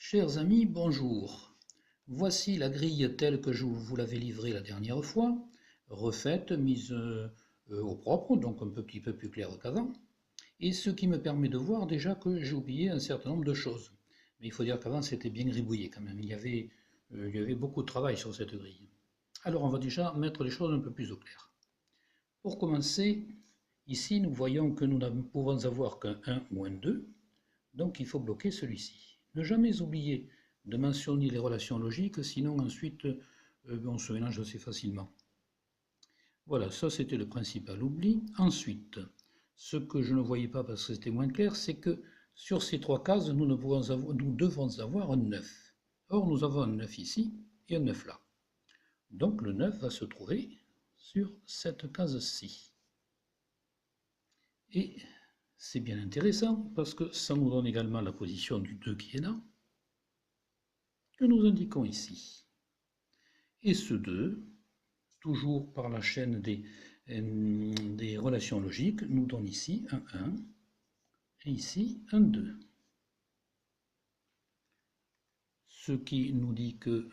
Chers amis, bonjour. Voici la grille telle que je vous l'avais livrée la dernière fois, refaite, mise au propre, donc un petit peu plus claire qu'avant, et ce qui me permet de voir déjà que j'ai oublié un certain nombre de choses. Mais il faut dire qu'avant c'était bien gribouillé quand même, il y avait beaucoup de travail sur cette grille. Alors on va déjà mettre les choses un peu plus au clair. Pour commencer, ici nous voyons que nous ne pouvons avoir qu'un 1 ou un 2, donc il faut bloquer celui-ci. Ne jamais oublier de mentionner les relations logiques, sinon ensuite on se mélange assez facilement. Voilà, ça c'était le principal oubli. Ensuite, ce que je ne voyais pas parce que c'était moins clair, c'est que sur ces trois cases, nous devons avoir un 9. Or, nous avons un 9 ici et un 9 là. Donc le 9 va se trouver sur cette case-ci. Et c'est bien intéressant parce que ça nous donne également la position du 2 qui est là, que nous indiquons ici. Et ce 2, toujours par la chaîne des relations logiques, nous donne ici un 1 et ici un 2. Ce qui nous dit que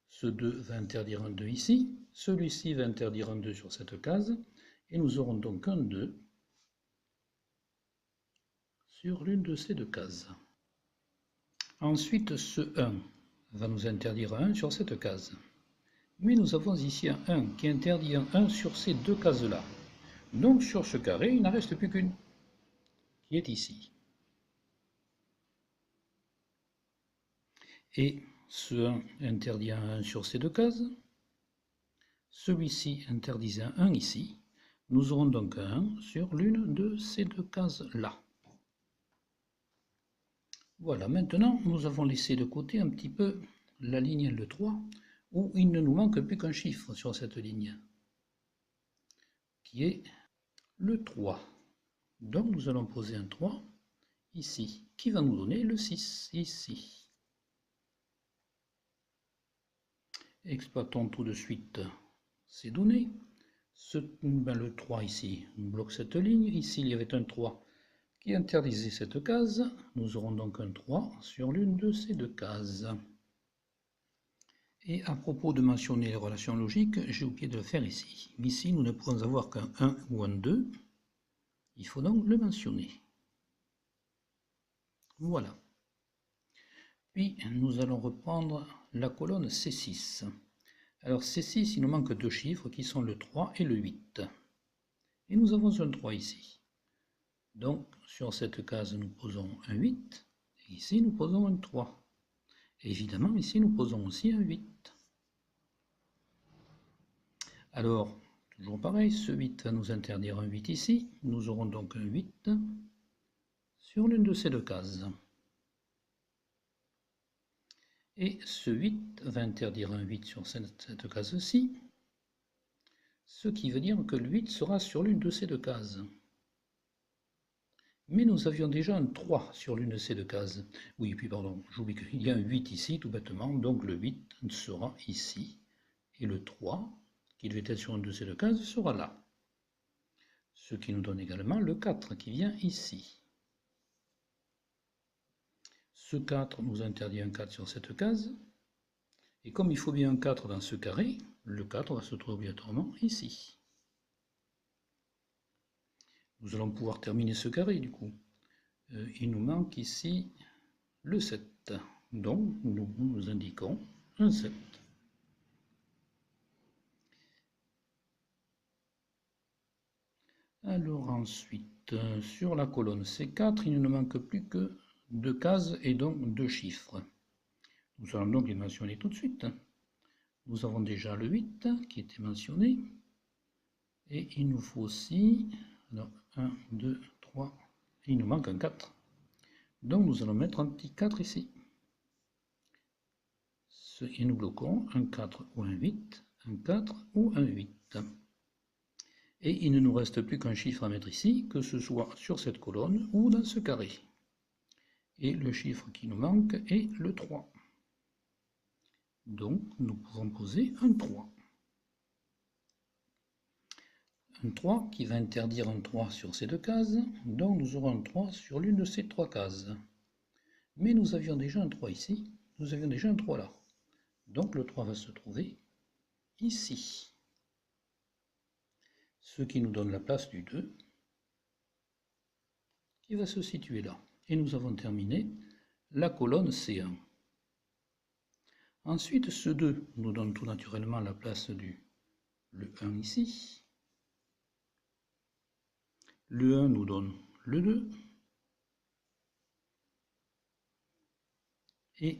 ce 2 va interdire un 2 ici, celui-ci va interdire un 2 sur cette case, et nous aurons donc un 2 sur l'une de ces deux cases. Ensuite, ce 1 va nous interdire un 1 sur cette case. Mais nous avons ici un 1 qui interdit un 1 sur ces deux cases-là. Donc sur ce carré, il n'en reste plus qu'une, qui est ici. Et ce 1 interdit un 1 sur ces deux cases. Celui-ci interdisait un 1 ici. Nous aurons donc un 1 sur l'une de ces deux cases-là. Voilà, maintenant nous avons laissé de côté un petit peu la ligne L3, où il ne nous manque plus qu'un chiffre sur cette ligne, qui est le 3. Donc nous allons poser un 3 ici, qui va nous donner le 6 ici. Exploitons tout de suite ces données. Le 3 ici bloque cette ligne. Ici, il y avait un 3 qui interdisait cette case. Nous aurons donc un 3 sur l'une de ces deux cases. Et à propos de mentionner les relations logiques, j'ai oublié de le faire ici. Ici, nous ne pouvons avoir qu'un 1 ou un 2. Il faut donc le mentionner. Voilà. Puis, nous allons reprendre la colonne C6. Alors C6, il nous manque deux chiffres qui sont le 3 et le 8. Et nous avons un 3 ici. Donc sur cette case, nous posons un 8. Et ici, nous posons un 3. Et évidemment, ici, nous posons aussi un 8. Alors, toujours pareil, ce 8 va nous interdire un 8 ici. Nous aurons donc un 8 sur l'une de ces deux cases. Et ce 8 va interdire un 8 sur cette case-ci. Ce qui veut dire que le 8 sera sur l'une de ces deux cases. Mais nous avions déjà un 3 sur l'une de ces deux cases. Oui, puis pardon, j'oublie qu'il y a un 8 ici, tout bêtement, donc le 8 sera ici. Et le 3, qui devait être sur une de ces deux cases, sera là. Ce qui nous donne également le 4 qui vient ici. Ce 4 nous interdit un 4 sur cette case. Et comme il faut bien un 4 dans ce carré, le 4 va se trouver obligatoirement ici. Nous allons pouvoir terminer ce carré du coup. Il nous manque ici le 7. Donc nous indiquons un 7. Alors ensuite, sur la colonne C4, il ne nous manque plus que deux cases et donc deux chiffres. Nous allons donc les mentionner tout de suite. Nous avons déjà le 8 qui était mentionné. Et il nous faut aussi, alors 1, 2, 3, et il nous manque un 4. Donc nous allons mettre un petit 4 ici. Et nous bloquons un 4 ou un 8, un 4 ou un 8. Et il ne nous reste plus qu'un chiffre à mettre ici, que ce soit sur cette colonne ou dans ce carré. Et le chiffre qui nous manque est le 3. Donc nous pouvons poser un 3. Un 3 qui va interdire un 3 sur ces deux cases, donc nous aurons un 3 sur l'une de ces trois cases. Mais nous avions déjà un 3 ici, nous avions déjà un 3 là. Donc le 3 va se trouver ici. Ce qui nous donne la place du 2, qui va se situer là. Et nous avons terminé la colonne C1. Ensuite, ce 2 nous donne tout naturellement la place du le 1 ici. Le 1 nous donne le 2. Et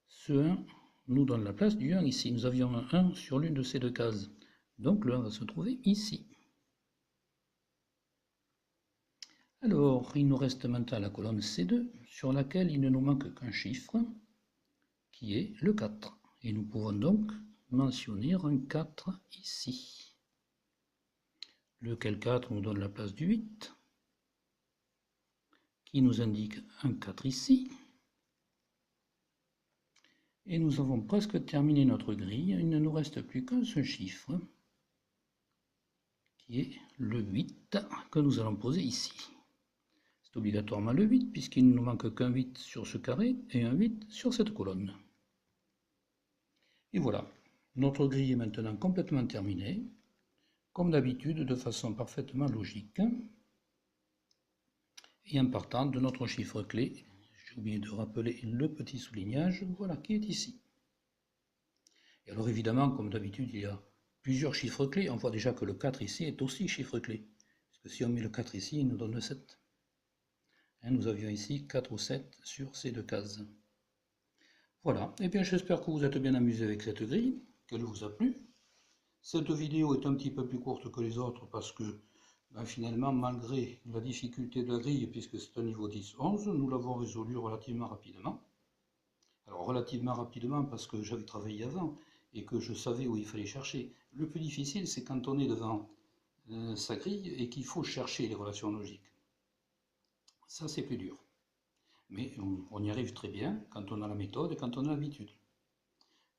ce 1 nous donne la place du 1 ici. Nous avions un 1 sur l'une de ces deux cases. Donc le 1 va se trouver ici. Alors, il nous reste maintenant la colonne C2, sur laquelle il ne nous manque qu'un chiffre, qui est le 4. Et nous pouvons donc mentionner un 4 ici. Lequel 4 nous donne la place du 8, qui nous indique un 4 ici. Et nous avons presque terminé notre grille. Il ne nous reste plus qu'un seul chiffre, qui est le 8, que nous allons poser ici. C'est obligatoirement le 8, puisqu'il ne nous manque qu'un 8 sur ce carré et un 8 sur cette colonne. Et voilà, notre grille est maintenant complètement terminée, comme d'habitude, de façon parfaitement logique. Et en partant de notre chiffre clé, j'ai oublié de rappeler le petit soulignage, voilà, qui est ici. Et alors évidemment, comme d'habitude, il y a plusieurs chiffres clés. On voit déjà que le 4 ici est aussi chiffre clé. Parce que si on met le 4 ici, il nous donne le 7. Nous avions ici 4 ou 7 sur ces deux cases. Voilà, et bien j'espère que vous êtes bien amusés avec cette grille, qu'elle vous a plu. Cette vidéo est un petit peu plus courte que les autres parce que finalement, malgré la difficulté de la grille, puisque c'est un niveau 10-11, nous l'avons résolu relativement rapidement. Alors relativement rapidement parce que j'avais travaillé avant et que je savais où il fallait chercher. Le plus difficile, c'est quand on est devant sa grille et qu'il faut chercher les relations logiques. Ça, c'est plus dur. Mais on y arrive très bien quand on a la méthode et quand on a l'habitude.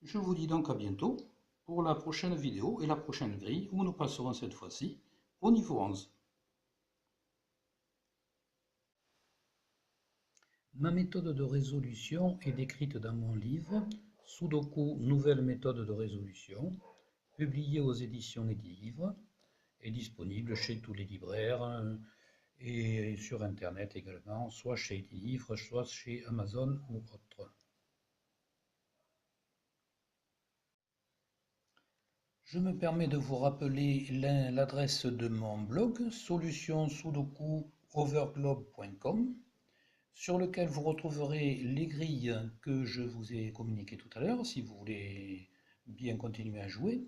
Je vous dis donc à bientôt pour la prochaine vidéo et la prochaine grille où nous passerons cette fois-ci au niveau 11. Ma méthode de résolution est décrite dans mon livre Sudoku, nouvelle méthode de résolution, publié aux éditions Edilivre et disponible chez tous les libraires et sur internet également, soit chez Edilivre, soit chez Amazon ou autres. Je me permets de vous rappeler l'adresse de mon blog solutionsudokuoverglobe.com sur lequel vous retrouverez les grilles que je vous ai communiquées tout à l'heure si vous voulez bien continuer à jouer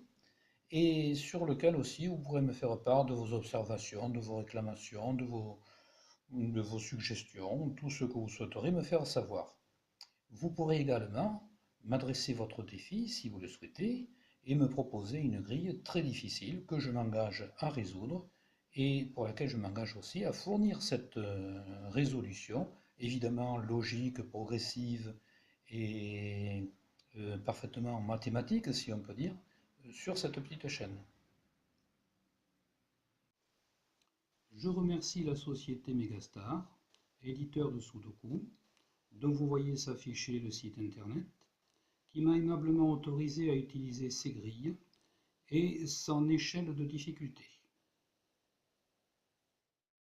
et sur lequel aussi vous pourrez me faire part de vos observations, de vos réclamations, de vos suggestions, tout ce que vous souhaiterez me faire savoir. Vous pourrez également m'adresser votre défi si vous le souhaitez et me proposer une grille très difficile que je m'engage à résoudre et pour laquelle je m'engage aussi à fournir cette résolution, évidemment logique, progressive et parfaitement mathématique, si on peut dire, sur cette petite chaîne. Je remercie la société Megastar, éditeur de Sudoku, dont vous voyez s'afficher le site internet, qui m'a aimablement autorisé à utiliser ces grilles et son échelle de difficulté.